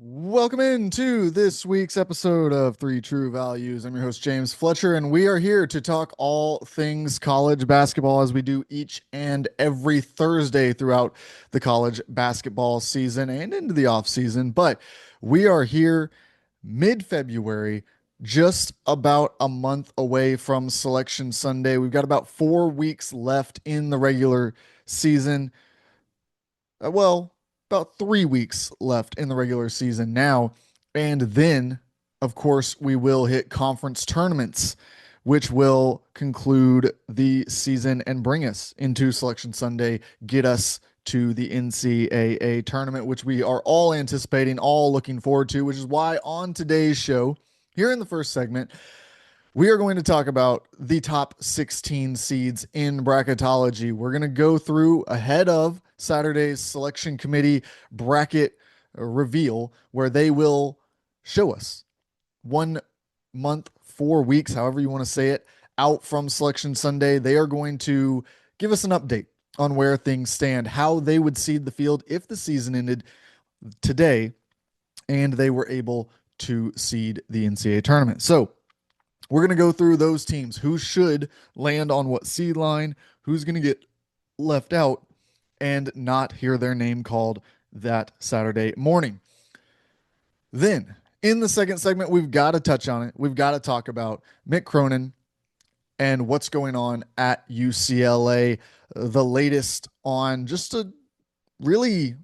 Welcome into this week's episode of Three True Values. I'm your host, James Fletcher, and we are here to talk all things college basketball as we do each and every Thursday throughout the college basketball season and into the off season. But we are here mid-February, just about a month away from Selection Sunday. We've got about 4 weeks left in the regular season. Well, about 3 weeks left in the regular season now. And then, of course, we will hit conference tournaments, which will conclude the season and bring us into Selection Sunday, get us to the NCAA tournament, which we are all anticipating, all looking forward to, which is why on today's show, here in the first segment, we are going to talk about the top 16 seeds in bracketology. We're going to go through ahead of Saturday's selection committee bracket reveal, where they will show us 1 month, 4 weeks, however you want to say it, out from Selection Sunday. They are going to give us an update on where things stand, how they would seed the field if the season ended today and they were able to seed the NCAA tournament. So, we're going to go through those teams who should land on what seed line, who's going to get left out and not hear their name called that Saturday morning. Then, in the second segment, we've got to touch on it. We've got to talk about Mick Cronin and what's going on at UCLA, the latest on just a really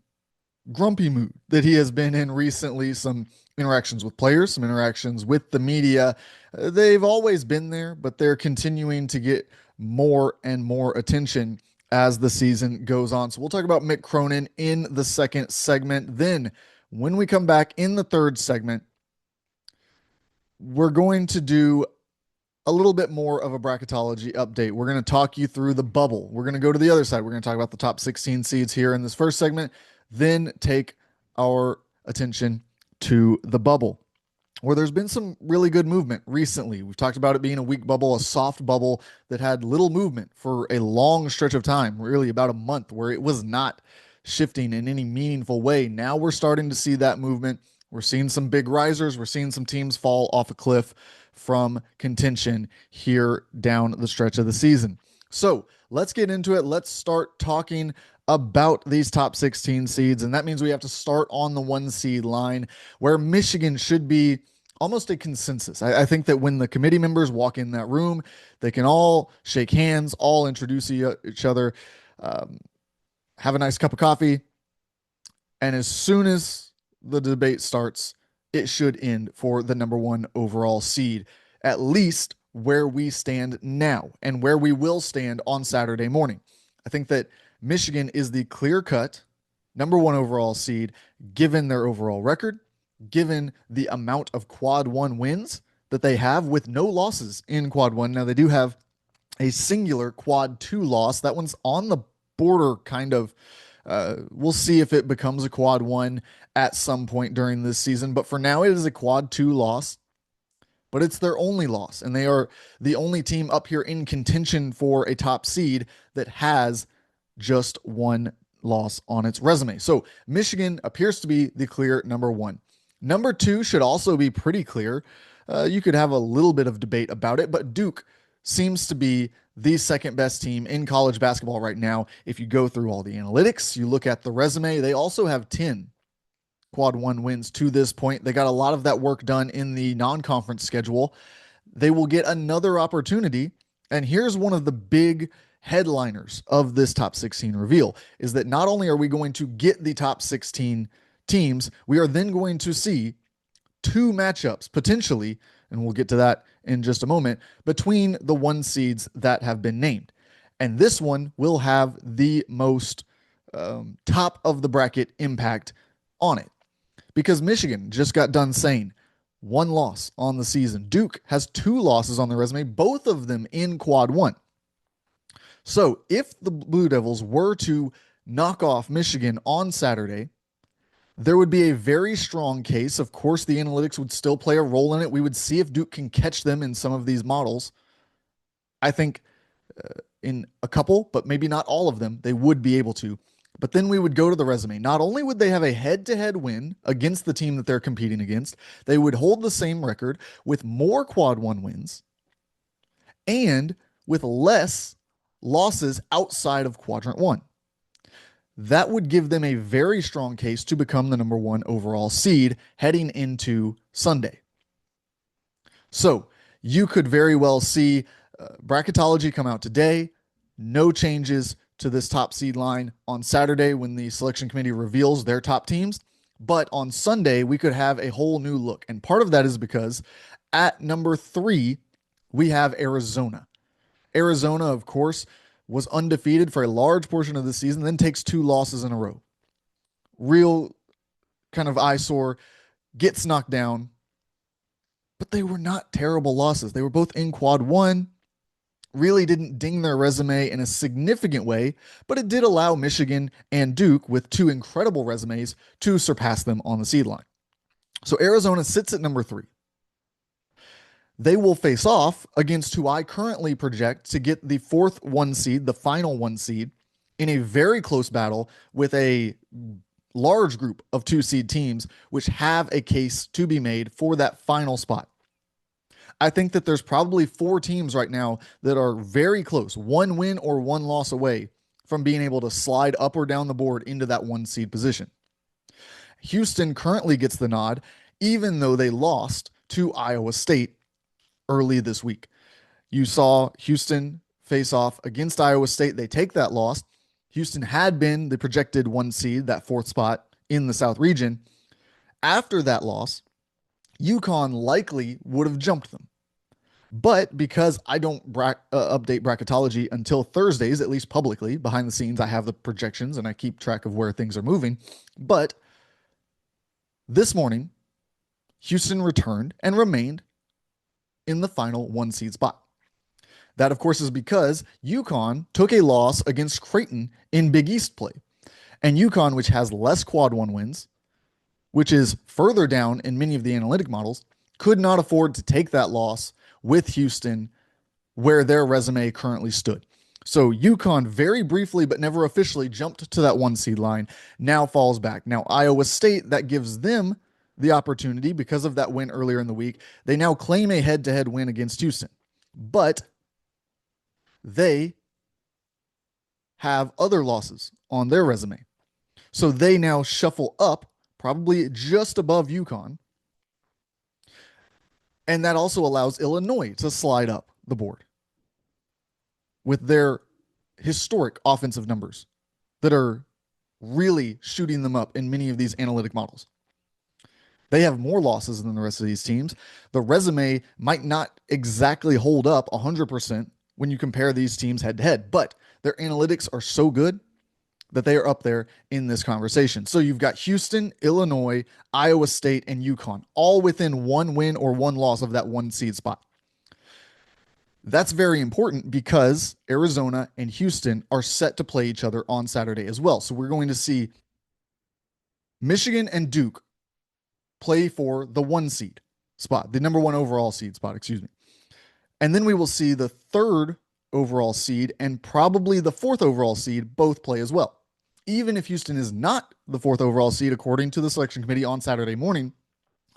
grumpy mood that he has been in recently, some interactions with players, some interactions with the media. They've always been there, but they're continuing to get more and more attention as the season goes on. So we'll talk about Mick Cronin in the second segment. Then when we come back in the third segment, we're going to do a little bit more of a bracketology update. We're going to talk you through the bubble. We're going to go to the other side. We're going to talk about the top 16 seeds here in this first segment, then take our attention to the bubble, where there's been some really good movement recently. We've talked about it being a weak bubble, a soft bubble that had little movement for a long stretch of time, really about a month, where it was not shifting in any meaningful way. Now we're starting to see that movement. We're seeing some big risers. We're seeing some teams fall off a cliff from contention here down the stretch of the season. So let's get into it. Let's start talking about these top 16 seeds. And that means we have to start on the 1 seed line, where Michigan should be almost a consensus. I think that when the committee members walk in that room, they can all shake hands, all introduce each other, have a nice cup of coffee. And as soon as the debate starts, it should end for the number 1 overall seed, at least where we stand now and where we will stand on Saturday morning. I think that Michigan is the clear-cut number 1 overall seed, given their overall record, given the amount of quad 1 wins that they have with no losses in quad 1. Now, they do have a singular quad 2 loss. That one's on the border, kind of. We'll see if it becomes a quad 1 at some point during this season. But for now, it is a quad 2 loss. But it's their only loss. And they are the only team up here in contention for a top seed that has just 1 loss on its resume. So Michigan appears to be the clear number 1. Number 2 should also be pretty clear. You could have a little bit of debate about it, but Duke seems to be the second best team in college basketball right now. If you go through all the analytics, you look at the resume, they also have 10 quad 1 wins to this point. They got a lot of that work done in the non-conference schedule. They will get another opportunity. And here's one of the big headliners of this top 16 reveal, is that not only are we going to get the top 16 teams, we are then going to see 2 matchups potentially, and we'll get to that in just a moment, between the 1 seeds that have been named. And this one will have the most top of the bracket impact on it, because Michigan just got done saying 1 loss on the season. Duke has 2 losses on their resume, both of them in quad 1. So if the Blue Devils were to knock off Michigan on Saturday, there would be a very strong case. Of course, the analytics would still play a role in it. We would see if Duke can catch them in some of these models. I think in a couple, but maybe not all of them, they would be able to. But then we would go to the resume. Not only would they have a head to head win against the team that they're competing against, they would hold the same record with more quad one wins and with less losses outside of quadrant one. That would give them a very strong case to become the number one overall seed heading into Sunday. So you could very well see Bracketology come out today. No changes to this top seed line on Saturday when the selection committee reveals their top teams. But on Sunday, we could have a whole new look. And part of that is because at number 3, we have Arizona. Arizona, of course, was undefeated for a large portion of the season, then takes 2 losses in a row. Real kind of eyesore, gets knocked down, but they were not terrible losses. They were both in quad one, really didn't ding their resume in a significant way, but it did allow Michigan and Duke, with 2 incredible resumes, to surpass them on the seed line. So Arizona sits at number 3. They will face off against who I currently project to get the 4th 1 seed, the final 1 seed, in a very close battle with a large group of 2 seed teams, which have a case to be made for that final spot. I think that there's probably 4 teams right now that are very close, 1 win or 1 loss away from being able to slide up or down the board into that 1 seed position. Houston currently gets the nod, even though they lost to Iowa State early this week. You saw Houston face off against Iowa State. They take that loss. Houston had been the projected 1 seed, that 4th spot in the South region. After that loss, UConn likely would have jumped them. But because I don't update bracketology until Thursdays, at least publicly, behind the scenes, I have the projections and I keep track of where things are moving. But this morning, Houston returned and remained in the final 1 seed spot. That, of course, is because UConn took a loss against Creighton in Big East play. And UConn, which has less quad 1 wins, which is further down in many of the analytic models, could not afford to take that loss with Houston where their resume currently stood. So UConn very briefly, but never officially, jumped to that 1 seed line, now falls back. Now Iowa State, that gives them the opportunity because of that win earlier in the week. They now claim a head-to-head win against Houston, but they have other losses on their resume. So they now shuffle up, probably just above UConn. And that also allows Illinois to slide up the board with their historic offensive numbers that are really shooting them up in many of these analytic models. They have more losses than the rest of these teams. The resume might not exactly hold up 100% when you compare these teams head to head, but their analytics are so good that they are up there in this conversation. So you've got Houston, Illinois, Iowa State, and UConn, all within 1 win or 1 loss of that 1 seed spot. That's very important because Arizona and Houston are set to play each other on Saturday as well. So we're going to see Michigan and Duke play for the 1 seed spot, the number 1 overall seed spot, excuse me. And then we will see the 3rd overall seed and probably the 4th overall seed both play as well. Even if Houston is not the 4th overall seed, according to the selection committee on Saturday morning,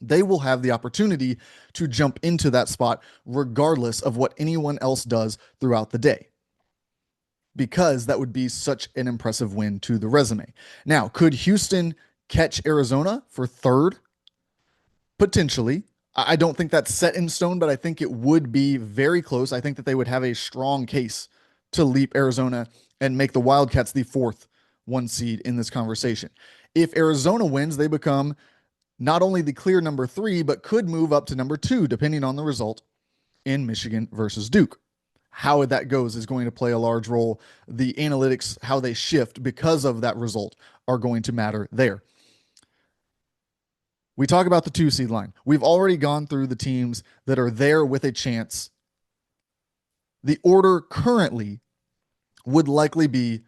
they will have the opportunity to jump into that spot regardless of what anyone else does throughout the day, because that would be such an impressive win to the resume. Now, could Houston catch Arizona for 3rd? Potentially. I don't think that's set in stone, but I think it would be very close. I think that they would have a strong case to leap Arizona and make the Wildcats the 4th 1 seed in this conversation. If Arizona wins, they become not only the clear number 3, but could move up to number 2, depending on the result in Michigan versus Duke. How that goes is going to play a large role. The analytics, how they shift because of that result, are going to matter there. We talk about the 2 seed line. We've already gone through the teams that are there with a chance. The order currently would likely be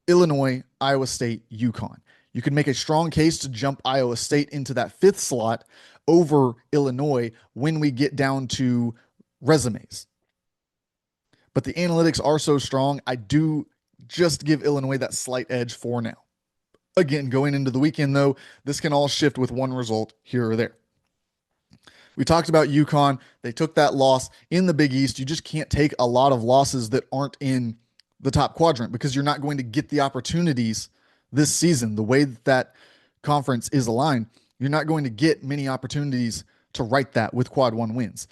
Illinois, Iowa State, UConn. You can make a strong case to jump Iowa State into that 5th slot over Illinois when we get down to resumes. But the analytics are so strong, I do just to give Illinois that slight edge for now. Again, going into the weekend, though, this can all shift with one result here or there. We talked about UConn. They took that loss in the Big East. You just can't take a lot of losses that aren't in the top quadrant because you're not going to get the opportunities this season. The way that conference is aligned, you're not going to get many opportunities to right that with quad one wins.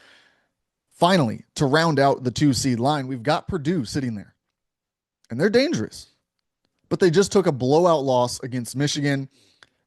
Finally, to round out the 2 seed line, we've got Purdue sitting there, and they're dangerous, but they just took a blowout loss against Michigan.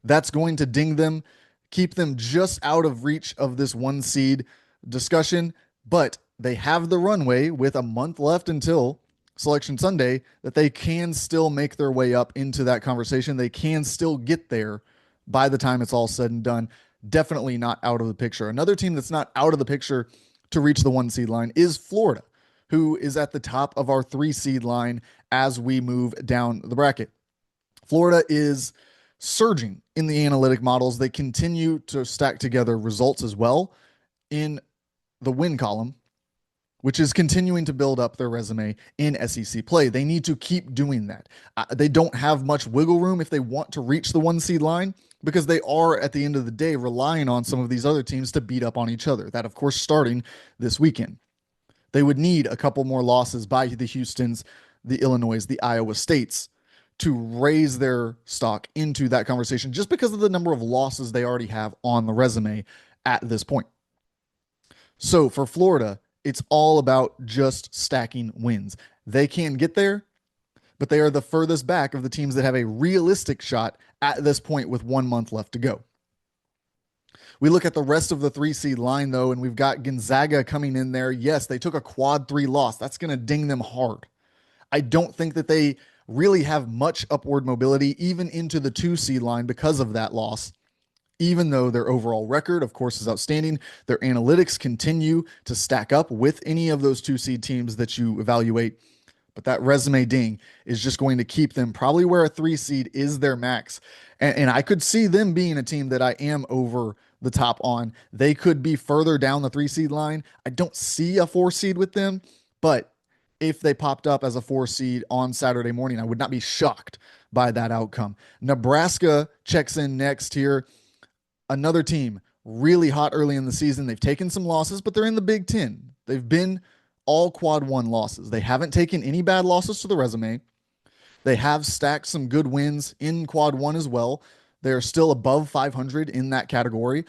That's going to ding them, keep them just out of reach of this 1 seed discussion, but they have the runway with a month left until Selection Sunday that they can still make their way up into that conversation. They can still get there by the time it's all said and done. Definitely not out of the picture. Another team that's not out of the picture to reach the 1 seed line is Florida, who is at the top of our 3 seed line as we move down the bracket. Florida is surging in the analytic models. They continue to stack together results as well in the win column, which is continuing to build up their resume in SEC play. They need to keep doing that. They don't have much wiggle room if they want to reach the 1 seed line because they are, at the end of the day, relying on some of these other teams to beat up on each other. That, of course, starting this weekend. They would need a couple more losses by the Houstons, the Illinois, the Iowa States to raise their stock into that conversation just because of the number of losses they already have on the resume at this point. So for Florida, it's all about just stacking wins. They can get there, but they are the furthest back of the teams that have a realistic shot at this point with 1 month left to go. We look at the rest of the 3 seed line, though, and we've got Gonzaga coming in there. Yes, they took a quad 3 loss. That's going to ding them hard. I don't think that they really have much upward mobility even into the 2 seed line because of that loss, even though their overall record, of course, is outstanding. Their analytics continue to stack up with any of those 2 seed teams that you evaluate. But that resume ding is just going to keep them probably where a 3 seed is their max. And I could see them being a team that I am over the top on. They could be further down the 3 seed line. I don't see a 4 seed with them, but if they popped up as a 4 seed on Saturday morning, I would not be shocked by that outcome. Nebraska checks in next here. Another team really hot early in the season. They've taken some losses, but they're in the Big Ten. They've been all quad 1 losses. They haven't taken any bad losses to the resume. They have stacked some good wins in quad 1 as well. They're still above 500 in that category.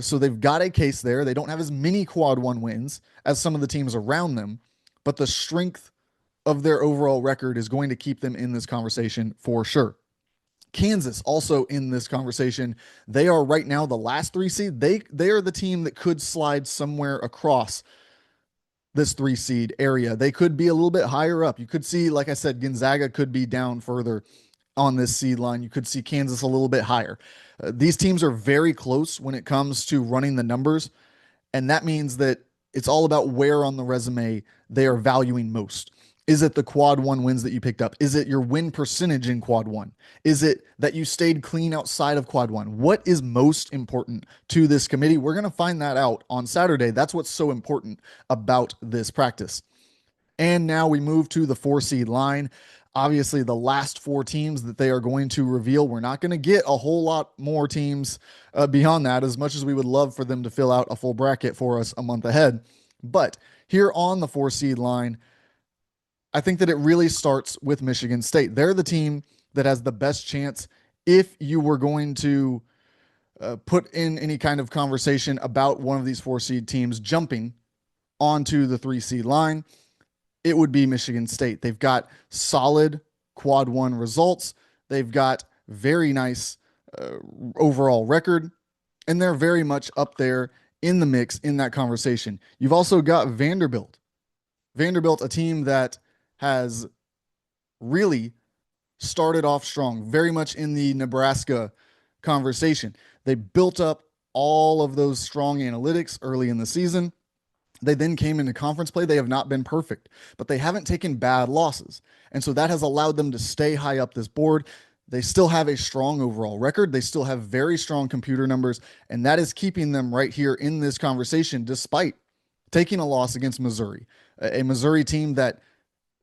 So they've got a case there. They don't have as many quad 1 wins as some of the teams around them, but the strength of their overall record is going to keep them in this conversation for sure. Kansas also in this conversation. They are right now the last 3 seed. They are the team that could slide somewhere across this 3 seed area. They could be a little bit higher up. You could see, like I said, Gonzaga could be down further on this seed line. You could see Kansas a little bit higher. These teams are very close when it comes to running the numbers, and that means that it's all about where on the resume they are valuing most. Is it the quad 1 wins that you picked up? Is it your win percentage in quad 1? Is it that you stayed clean outside of quad 1? What is most important to this committee? We're going to find that out on Saturday. That's what's so important about this practice. And now we move to the 4 seed line. Obviously, the last 4 teams that they are going to reveal, we're not going to get a whole lot more teams beyond that, as much as we would love for them to fill out a full bracket for us a month ahead. But here on the 4 seed line, I think that it really starts with Michigan State. They're the team that has the best chance if you were going to put in any kind of conversation about one of these 4 seed teams jumping onto the 3 seed line. It would be Michigan State. They've got solid quad 1 results. They've got very nice overall record, and they're very much up there in the mix in that conversation. You've also got Vanderbilt. Vanderbilt, a team that has really started off strong, very much in the Nebraska conversation. They built up all of those strong analytics early in the season. They then came into conference play. They have not been perfect, but they haven't taken bad losses. And so that has allowed them to stay high up this board. They still have a strong overall record. They still have very strong computer numbers, and that is keeping them right here in this conversation despite taking a loss against Missouri, a Missouri team that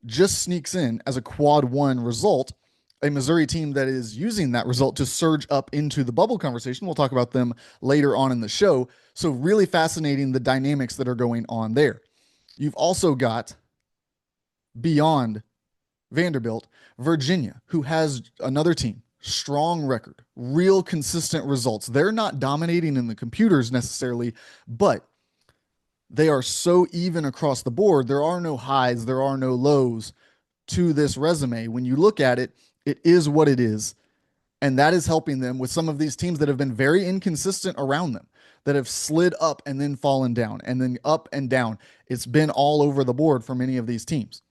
just sneaks in as a quad one result, a Missouri team that is using that result to surge up into the bubble conversation. We'll talk about them later on in the show. So, really fascinating the dynamics that are going on there. You've also got beyond Vanderbilt, Virginia, who has another team, strong record, real consistent results. They're not dominating in the computers necessarily, but they are so even across the board. There are no highs, there are no lows to this resume. When you look at it, it is what it is. And that is helping them with some of these teams that have been very inconsistent around them, that have slid up and then fallen down and then up and down. It's been all over the board for many of these teams.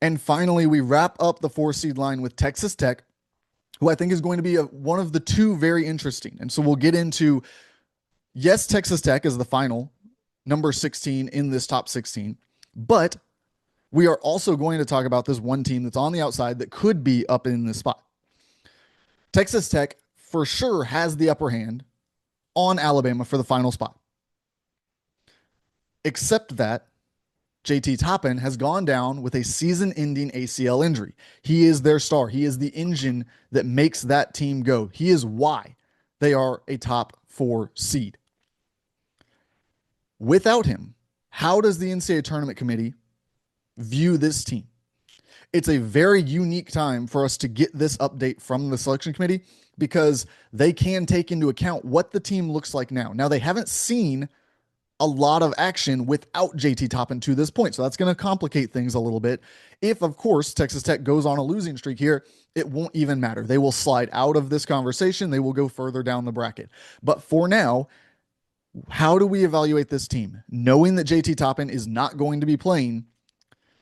And finally, we wrap up the 4 seed line with Texas Tech, who I think is going to be one of the two very interesting. And so we'll get into, yes, Texas Tech is the final number 16 in this top 16, but we are also going to talk about this one team that's on the outside that could be up in this spot. Texas Tech for sure has the upper hand on Alabama for the final spot, except that JT Toppin has gone down with a season ending ACL injury. He is their star. He is the engine that makes that team go. He is why they are a top 4 seed. Without him, how does the NCAA tournament committee view this team? It's a very unique time for us to get this update from the selection committee because they can take into account what the team looks like now. Now, they haven't seen a lot of action without JT Toppin to this point. So that's going to complicate things a little bit. If, of course, Texas Tech goes on a losing streak here, it won't even matter. They will slide out of this conversation. They will go further down the bracket. But for now, how do we evaluate this team? Knowing that JT Toppin is not going to be playing,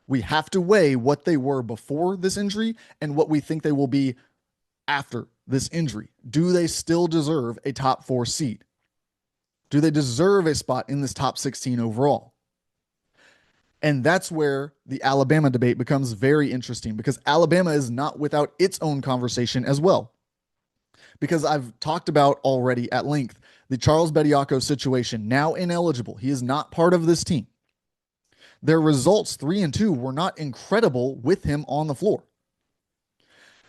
we have to weigh what they were before this injury and what we think they will be after this injury. Do they still deserve a top 4 seed? Do they deserve a spot in this top 16 overall? And that's where the Alabama debate becomes very interesting because Alabama is not without its own conversation as well. Because I've talked about already at length the Charles Bediako situation, now ineligible. He is not part of this team. Their results 3-2 were not incredible with him on the floor.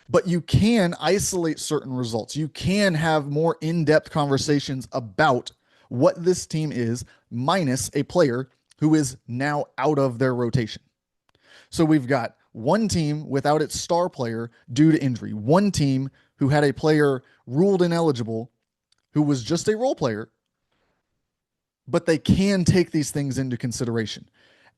But you can isolate certain results. You can have more in-depth conversations about what this team is, minus a player who is now out of their rotation. So we've got one team without its star player due to injury, one team who had a player ruled ineligible who was just a role player, but they can take these things into consideration.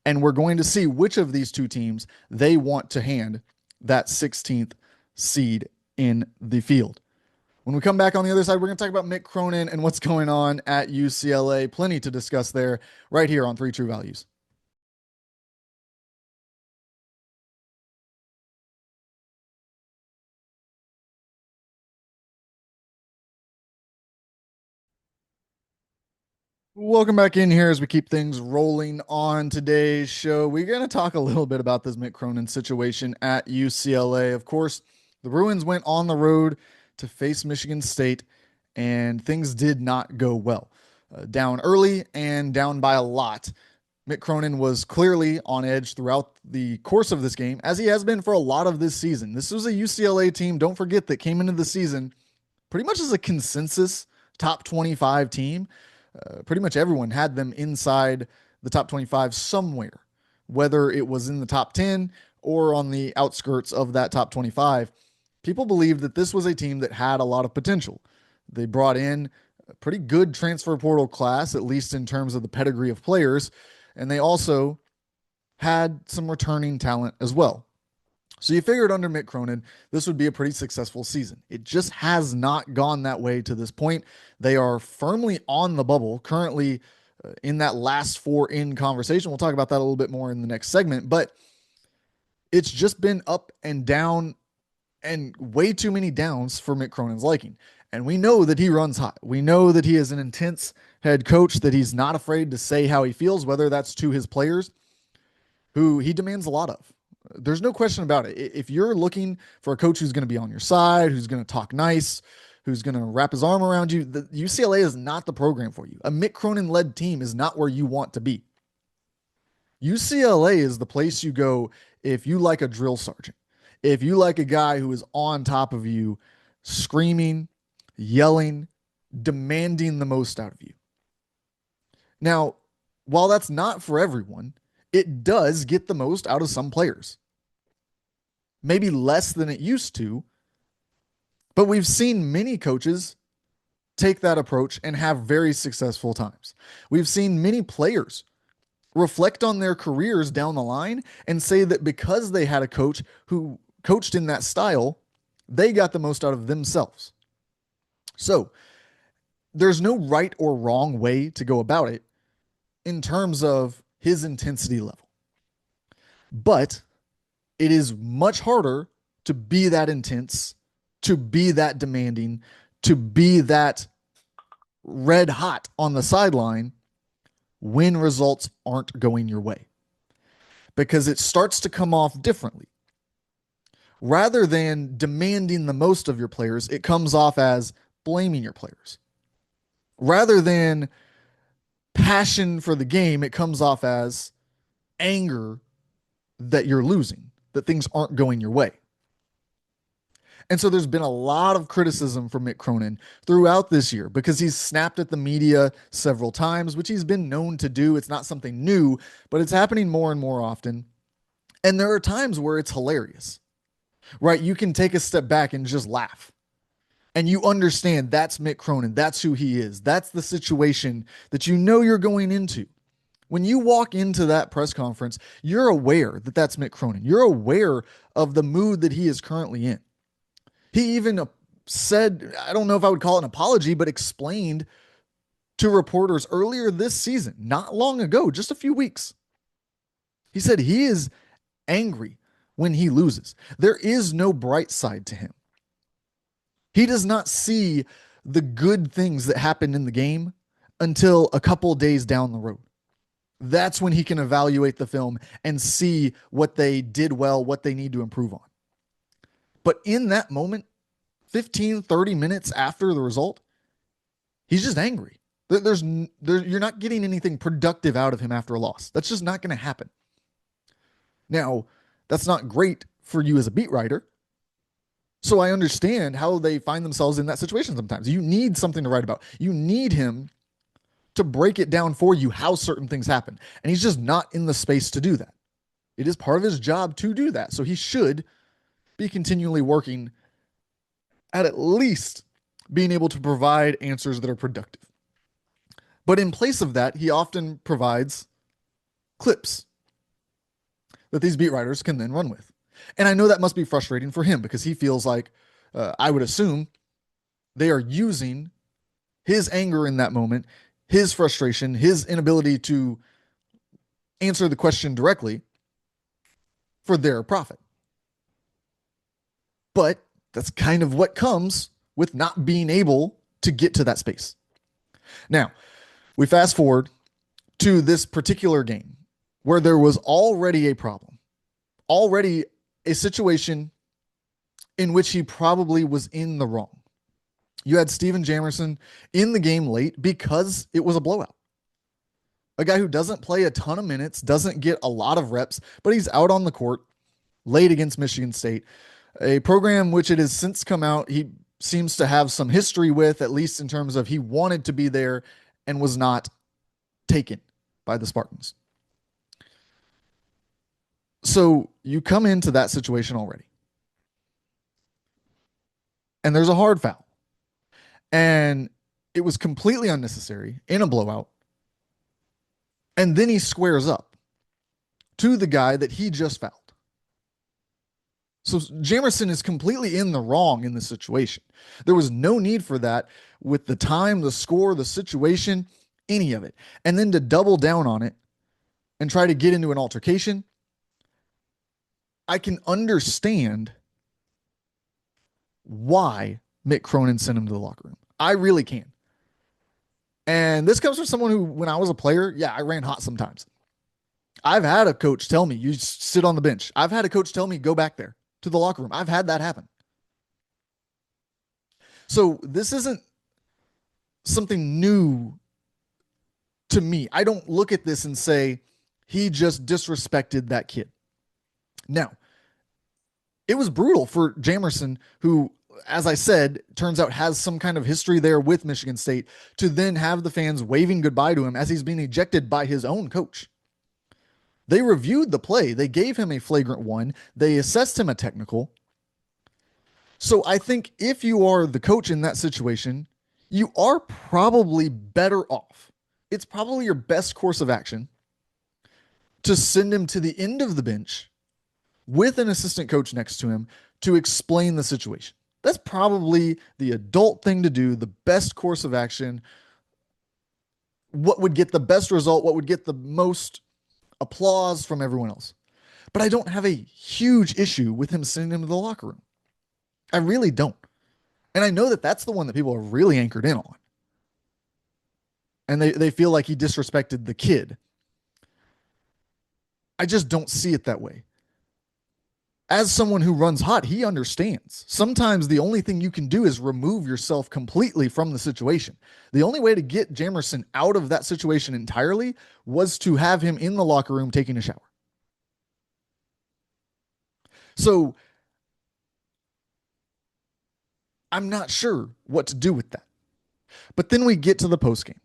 And we're going to see which of these two teams they want to hand that 16th seed in the field. When we come back on the other side, we're going to talk about Mick Cronin and what's going on at UCLA. Plenty to discuss there right here on 3 True Values. Welcome back in here as we keep things rolling on today's show. We're going to talk a little bit about this Mick Cronin situation at UCLA. Of course, the Bruins went on the road to face Michigan State, and things did not go well. Down early and down by a lot. Mick Cronin was clearly on edge throughout the course of this game, as he has been for a lot of this season. This was a UCLA team, don't forget, that came into the season pretty much as a consensus top 25 team. Pretty much everyone had them inside the top 25 somewhere, whether it was in the top 10 or on the outskirts of that top 25. People believed that this was a team that had a lot of potential. They brought in a pretty good transfer portal class, at least in terms of the pedigree of players, and they also had some returning talent as well. So you figured under Mick Cronin, this would be a pretty successful season. It just has not gone that way to this point. They are firmly on the bubble, currently in that last 4 in conversation. We'll talk about that a little bit more in the next segment, but it's just been up and down and way too many downs for Mick Cronin's liking. And we know that he runs hot. We know that he is an intense head coach, that he's not afraid to say how he feels, whether that's to his players, who he demands a lot of. There's no question about it. If you're looking for a coach who's going to be on your side, who's going to talk nice, who's going to wrap his arm around you, the UCLA is not the program for you. A Mick Cronin-led team is not where you want to be. UCLA is the place you go if you like a drill sergeant, if you like a guy who is on top of you, screaming, yelling, demanding the most out of you. Now, while that's not for everyone, it does get the most out of some players. Maybe less than it used to, but we've seen many coaches take that approach and have very successful times. We've seen many players reflect on their careers down the line and say that because they had a coach who coached in that style, they got the most out of themselves. So there's no right or wrong way to go about it in terms of his intensity level. But it is much harder to be that intense, to be that demanding, to be that red hot on the sideline when results aren't going your way, because it starts to come off differently. Rather than demanding the most of your players, it comes off as blaming your players. Rather than passion for the game, it comes off as anger that you're losing, that things aren't going your way. And so there's been a lot of criticism for Mick Cronin throughout this year because he's snapped at the media several times, which he's been known to do. It's not something new, but it's happening more and more often. And there are times where it's hilarious, right? You can take a step back and just laugh. And you understand that's Mick Cronin. That's who he is. That's the situation that you know you're going into. When you walk into that press conference, you're aware that that's Mick Cronin. You're aware of the mood that he is currently in. He even said, I don't know if I would call it an apology, but explained to reporters earlier this season, not long ago, just a few weeks. He said he is angry when he loses. There is no bright side to him. He does not see the good things that happened in the game until a couple days down the road. That's when he can evaluate the film and see what they did well, what they need to improve on. But in that moment, 15, 30 minutes after the result, he's just angry. You're not getting anything productive out of him after a loss. That's just not going to happen. Now, that's not great for you as a beat writer. So I understand how they find themselves in that situation sometimes. You need something to write about. You need him to break it down for you how certain things happen. And he's just not in the space to do that. It is part of his job to do that. So he should be continually working at least being able to provide answers that are productive. But in place of that, he often provides clips that these beat writers can then run with. And I know that must be frustrating for him because he feels like, I would assume, they are using his anger in that moment, his frustration, his inability to answer the question directly for their profit. But that's kind of what comes with not being able to get to that space. Now, we fast forward to this particular game where there was already a problem, already a situation in which he probably was in the wrong. You had Steven Jamerson in the game late because it was a blowout. A guy who doesn't play a ton of minutes, doesn't get a lot of reps, but he's out on the court late against Michigan State, a program which it has since come out he seems to have some history with, at least in terms of he wanted to be there and was not taken by the Spartans. So you come into that situation already, and there's a hard foul, and it was completely unnecessary in a blowout. And then he squares up to the guy that he just fouled. So Jamerson is completely in the wrong in this situation. There was no need for that with the time, the score, the situation, any of it. And then to double down on it and try to get into an altercation, I can understand why Mick Cronin sent him to the locker room. I really can. And this comes from someone who, when I was a player, yeah, I ran hot sometimes. I've had a coach tell me, you sit on the bench. I've had a coach tell me, go back there to the locker room. I've had that happen. So this isn't something new to me. I don't look at this and say, He just disrespected that kid. Now, it was brutal for Jamerson, who, as I said, turns out has some kind of history there with Michigan State, to then have the fans waving goodbye to him as he's being ejected by his own coach. They reviewed the play. They gave him a flagrant one. They assessed him a technical. So I think if you are the coach in that situation, you are probably better off. It's probably your best course of action to send him to the end of the bench with an assistant coach next to him to explain the situation. That's probably the adult thing to do, the best course of action, what would get the best result, what would get the most applause from everyone else. But I don't have a huge issue with him sending him to the locker room. I really don't. And I know that that's the one that people are really anchored in on. And they feel like he disrespected the kid. I just don't see it that way. As someone who runs hot, he understands. Sometimes the only thing you can do is remove yourself completely from the situation. The only way to get Jamerson out of that situation entirely was to have him in the locker room taking a shower. So I'm not sure what to do with that. But then we get to the postgame,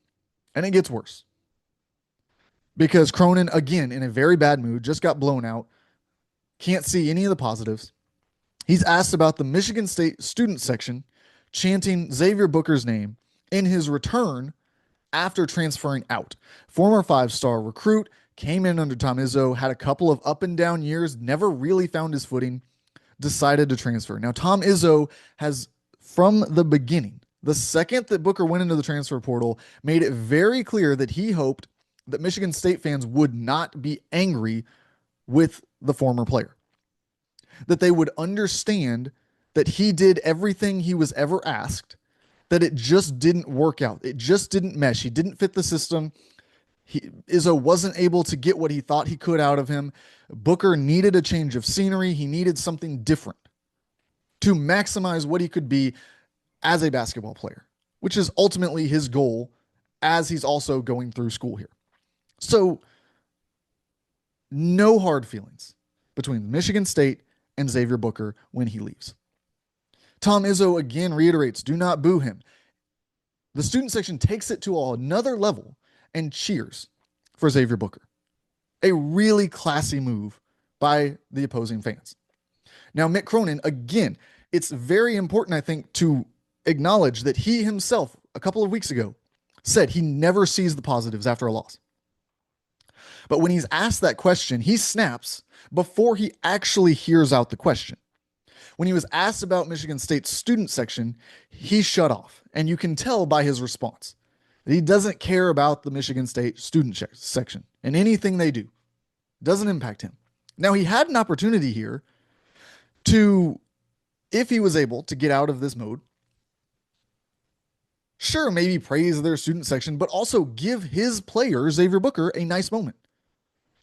and it gets worse. Because Cronin, again, in a very bad mood, just got blown out, can't see any of the positives. He's asked about the Michigan State student section chanting Xavier Booker's name in his return after transferring out. Former five-star recruit, came in under Tom Izzo, had a couple of up and down years, never really found his footing, decided to transfer. Now, Tom Izzo has, from the beginning, the second that Booker went into the transfer portal, made it very clear that he hoped that Michigan State fans would not be angry with the former player, that they would understand that he did everything he was ever asked, that it just didn't work out. It just didn't mesh. He didn't fit the system. Izzo wasn't able to get what he thought he could out of him. Booker needed a change of scenery. He needed something different to maximize what he could be as a basketball player, which is ultimately his goal as he's also going through school here. So no hard feelings between Michigan State and Xavier Booker when he leaves. Tom Izzo again reiterates, do not boo him. The student section takes it to another level and cheers for Xavier Booker. A really classy move by the opposing fans. Now, Mick Cronin, again, it's very important, I think, to acknowledge that he himself, a couple of weeks ago, said he never sees the positives after a loss. But when he's asked that question, he snaps before he actually hears out the question. When he was asked about Michigan State's student section, he shut off. And you can tell by his response that he doesn't care about the Michigan State student section and anything they do. It doesn't impact him. Now, he had an opportunity here to, if he was able to get out of this mode, sure, maybe praise their student section, but also give his player, Xavier Booker, a nice moment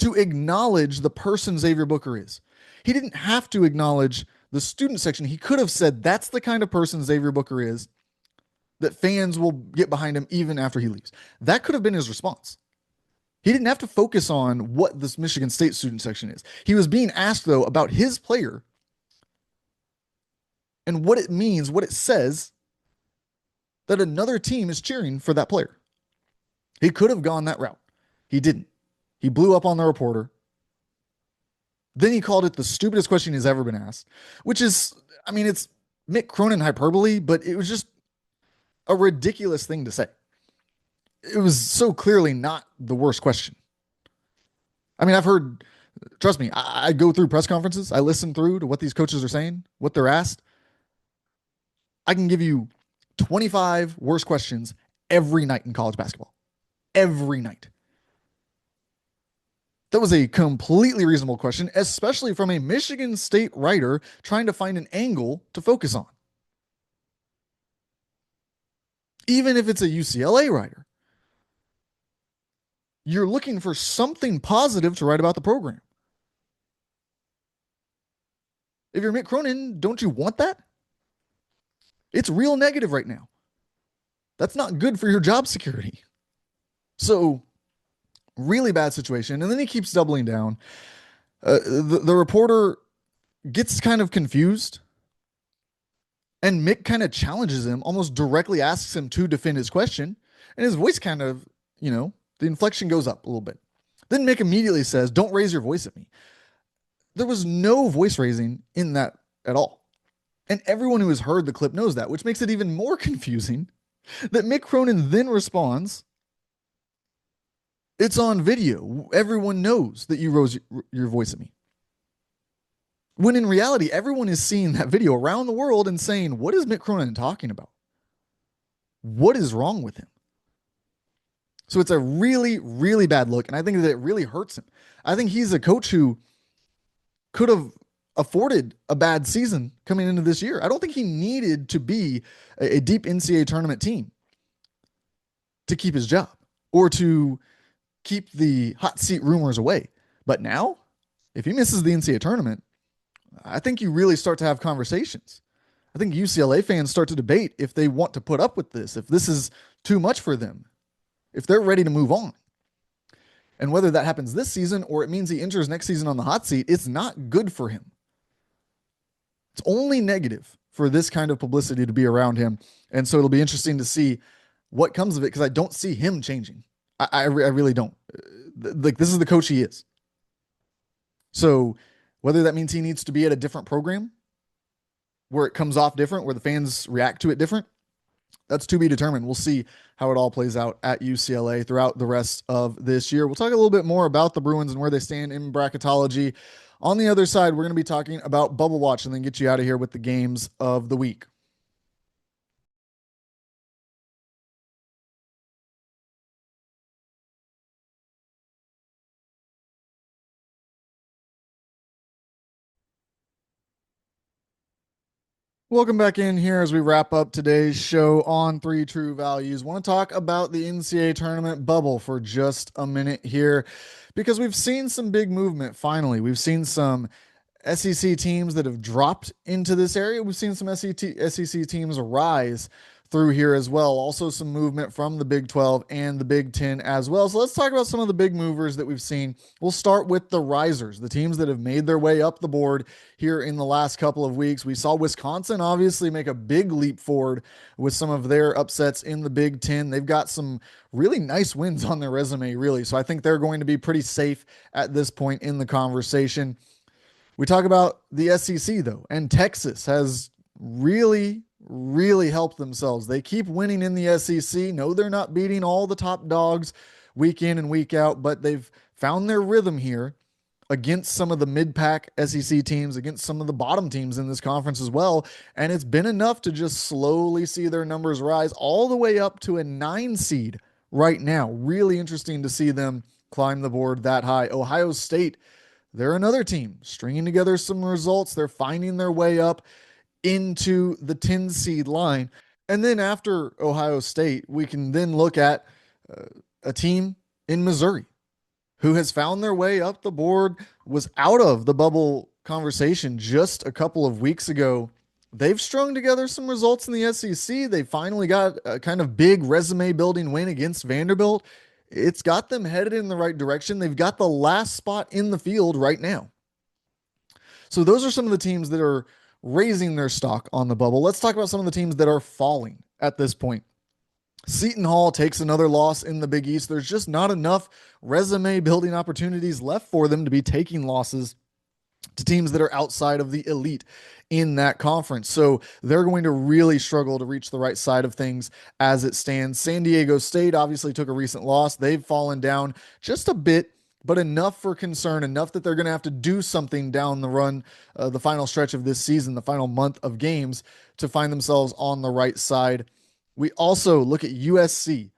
to acknowledge the person Xavier Booker is. He didn't have to acknowledge the student section. He could have said, that's the kind of person Xavier Booker is, that fans will get behind him even after he leaves. That could have been his response. He didn't have to focus on what this Michigan State student section is. He was being asked, though, about his player and what it means, what it says that another team is cheering for that player. He could have gone that route. He didn't. He blew up on the reporter. Then he called it the stupidest question he's ever been asked, which is, I mean, it's Mick Cronin hyperbole, but it was just a ridiculous thing to say. It was so clearly not the worst question. I mean, I've heard, trust me, I go through press conferences. I listen through to what these coaches are saying, what they're asked. I can give you 25 worst questions every night in college basketball. Every night. That was a completely reasonable question, especially from a Michigan State writer trying to find an angle to focus on. Even if it's a UCLA writer, you're looking for something positive to write about the program. If you're Mick Cronin, don't you want that? It's real negative right now. That's not good for your job security. So Really bad situation. And then he keeps doubling down. The reporter gets kind of confused, and Mick kind of challenges him, almost directly asks him to defend his question. And his voice kind of, the inflection goes up a little bit. Then Mick immediately says, "Don't raise your voice at me." There was no voice raising in that at all. And everyone who has heard the clip knows that, which makes it even more confusing that Mick Cronin then responds, "It's on video. Everyone knows that you rose your voice at me." When in reality, everyone is seeing that video around the world and saying, "What is Mick Cronin talking about? What is wrong with him?" So it's a really, really bad look. And I think that it really hurts him. I think he's a coach who could have afforded a bad season coming into this year. I don't think he needed to be a deep NCAA tournament team to keep his job or to keep the hot seat rumors away. But now, if he misses the NCAA tournament, I think you really start to have conversations. I think UCLA fans start to debate if they want to put up with this, if this is too much for them, if they're ready to move on. And whether that happens this season or it means he enters next season on the hot seat, it's not good for him. It's only negative for this kind of publicity to be around him. And so it'll be interesting to see what comes of it because I don't see him changing. I really don't. Like, this is the coach he is. So whether that means he needs to be at a different program where it comes off different, where the fans react to it different, that's to be determined. We'll see how it all plays out at UCLA throughout the rest of this year. We'll talk a little bit more about the Bruins and where they stand in bracketology. On the other side, we're going to be talking about Bubble Watch and then get you out of here with the games of the week. Welcome back in here as we wrap up today's show on Three True Values. Want to talk about the NCAA tournament bubble for just a minute here because we've seen some big movement finally. We've seen some SEC teams that have dropped into this area. We've seen some SEC teams rise through here as well. Also, some movement from the Big 12 and the Big 10 as well. So let's talk about some of the big movers that we've seen. We'll start with the risers, the teams that have made their way up the board here in the last couple of weeks. We saw Wisconsin obviously make a big leap forward with some of their upsets in the Big 10. They've got some really nice wins on their resume, really. So I think they're going to be pretty safe at this point in the conversation. We talk about the SEC, though, and Texas has really, really helped themselves. They keep winning in the SEC. No, they're not beating all the top dogs week in and week out, but they've found their rhythm here against some of the mid-pack SEC teams, against some of the bottom teams in this conference as well. And it's been enough to just slowly see their numbers rise all the way up to a 9 seed right now. Really interesting to see them climb the board that high. Ohio State, they're another team stringing together some results. They're finding their way up into the 10 seed line. And then after Ohio State, we can then look at a team in Missouri who has found their way up the board, was out of the bubble conversation just a couple of weeks ago. They've strung together some results in the SEC. They finally got a kind of big resume building win against Vanderbilt. It's got them headed in the right direction. They've got the last spot in the field right now. So those are some of the teams that are raising their stock on the bubble. Let's talk about some of the teams that are falling at this point. Seton Hall takes another loss in the Big East. There's just not enough resume building opportunities left for them to be taking losses to teams that are outside of the elite in that conference. So they're going to really struggle to reach the right side of things as it stands. San Diego State obviously took a recent loss. They've fallen down just a bit, but enough for concern, enough that they're going to have to do something down the run, the final stretch of this season, the final month of games to find themselves on the right side. We also look at USC.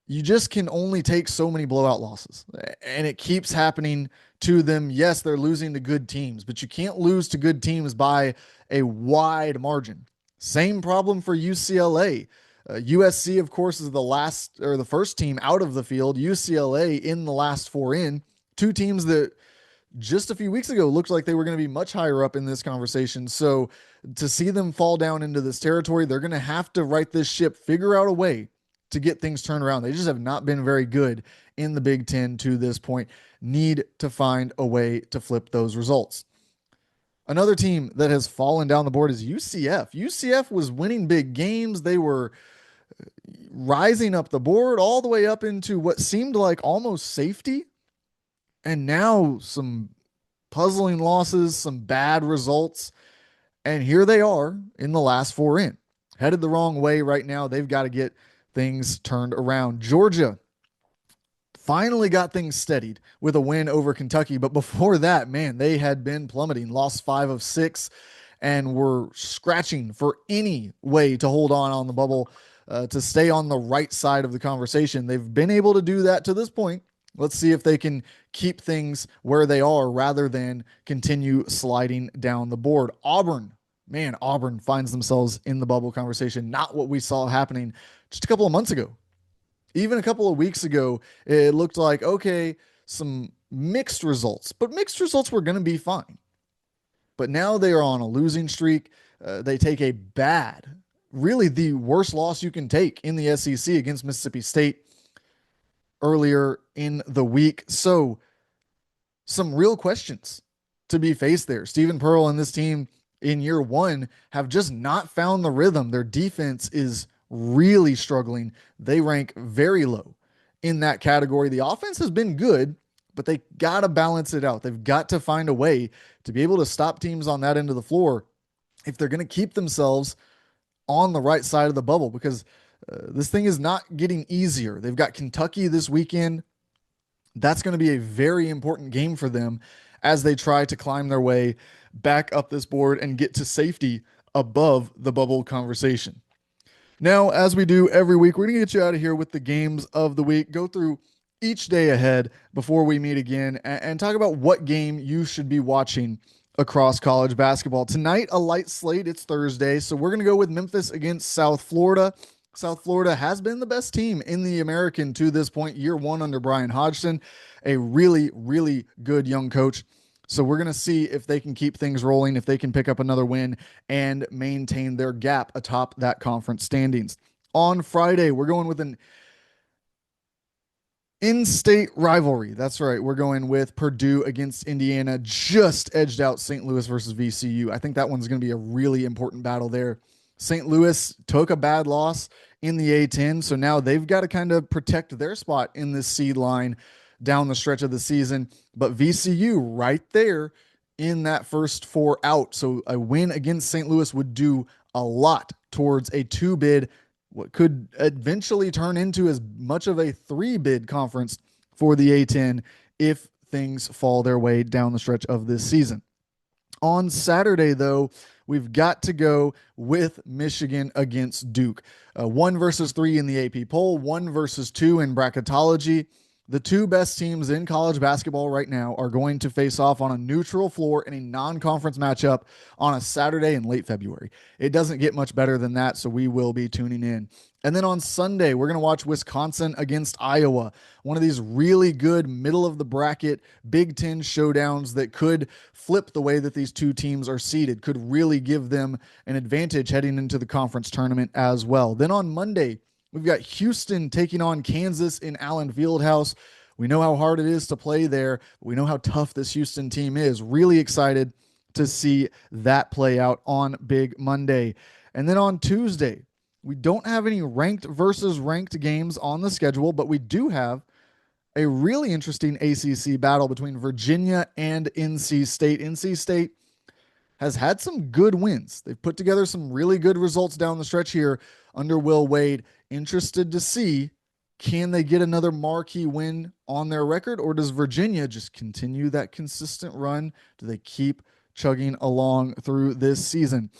You just can only take so many blowout losses, and it keeps happening to them. Yes, they're losing to good teams, but you can't lose to good teams by a wide margin. Same problem for UCLA. USC, of course, is the first team out of the field. UCLA in the last 4 in. Two teams that just a few weeks ago looked like they were going to be much higher up in this conversation. So to see them fall down into this territory, they're going to have to right this ship, figure out a way to get things turned around. They just have not been very good in the Big Ten to this point. Need to find a way to flip those results. Another team that has fallen down the board is UCF. UCF was winning big games. They were rising up the board all the way up into what seemed like almost safety. And now some puzzling losses, some bad results. And here they are in the last four in. Headed the wrong way right now. They've got to get things turned around. Georgia finally got things steadied with a win over Kentucky. But before that, man, they had been plummeting, lost 5 of 6, and were scratching for any way to hold on the bubble, to stay on the right side of the conversation. They've been able to do that to this point. Let's see if they can keep things where they are rather than continue sliding down the board. Auburn, man, Auburn finds themselves in the bubble conversation. Not what we saw happening just a couple of months ago. Even a couple of weeks ago, it looked like, okay, some mixed results, but mixed results were going to be fine. But now they are on a losing streak. They take a bad, really the worst loss you can take in the SEC against Mississippi State earlier in the week. So some real questions to be faced there. Stephen Pearl and this team in year one have just not found the rhythm. Their defense is really struggling. They rank very low in that category. The offense has been good, but they got to balance it out. They've got to find a way to be able to stop teams on that end of the floor if they're going to keep themselves on the right side of the bubble, because this thing is not getting easier. They've got Kentucky this weekend. That's going to be a very important game for them as they try to climb their way back up this board and get to safety above the bubble conversation. Now, as we do every week, we're going to get you out of here with the games of the week, go through each day ahead before we meet again, and talk about what game you should be watching across college basketball. Tonight, a light slate. It's Thursday, so we're going to go with Memphis against South Florida. South Florida has been the best team in the American to this point, year one under Brian Hodgson, a really, really good young coach. So we're going to see if they can keep things rolling, if they can pick up another win and maintain their gap atop that conference standings. On Friday, we're going with an in-state rivalry. That's right. We're going with Purdue against Indiana. Just edged out St. Louis versus VCU. I think that one's going to be a really important battle there. St. Louis took a bad loss in the A-10, so now they've got to kind of protect their spot in this seed line down the stretch of the season. But VCU right there in that first 4 out. So a win against St. Louis would do a lot towards a 2 bid, what could eventually turn into as much of a 3 bid conference for the A-10 if things fall their way down the stretch of this season. On Saturday, though, we've got to go with Michigan against Duke. 1 versus 3 in the AP poll, 1 versus 2 in bracketology. The 2 best teams in college basketball right now are going to face off on a neutral floor in a non-conference matchup on a Saturday in late February. It doesn't get much better than that, so we will be tuning in. And then on Sunday, we're going to watch Wisconsin against Iowa, one of these really good middle-of-the-bracket Big Ten showdowns that could flip the way that these 2 teams are seeded, could really give them an advantage heading into the conference tournament as well. Then on Monday, we've got Houston taking on Kansas in Allen Fieldhouse. We know how hard it is to play there. We know how tough this Houston team is. Really excited to see that play out on Big Monday. And then on Tuesday, we don't have any ranked versus ranked games on the schedule, but we do have a really interesting ACC battle between Virginia and NC State. NC State has had some good wins. They've put together some really good results down the stretch here under Will Wade. Interested to see, can they get another marquee win on their record, or does Virginia just continue that consistent run? Do they keep chugging along through this season?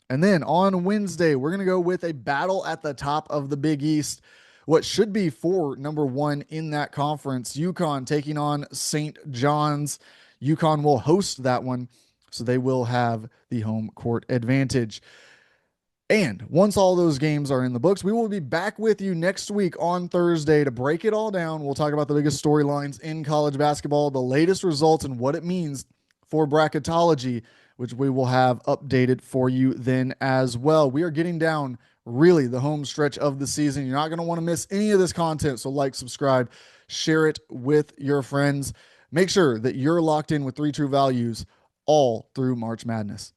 And then on Wednesday, we're going to go with a battle at the top of the Big East. What should be for number 1 in that conference, UConn taking on St. John's. UConn will host that one, so they will have the home court advantage. And once all those games are in the books, we will be back with you next week on Thursday to break it all down. We'll talk about the biggest storylines in college basketball, the latest results, and what it means for bracketology, which we will have updated for you then as well. We are getting down really the home stretch of the season. You're not going to want to miss any of this content. So, like, subscribe, share it with your friends. Make sure that you're locked in with Three True Values all through March Madness.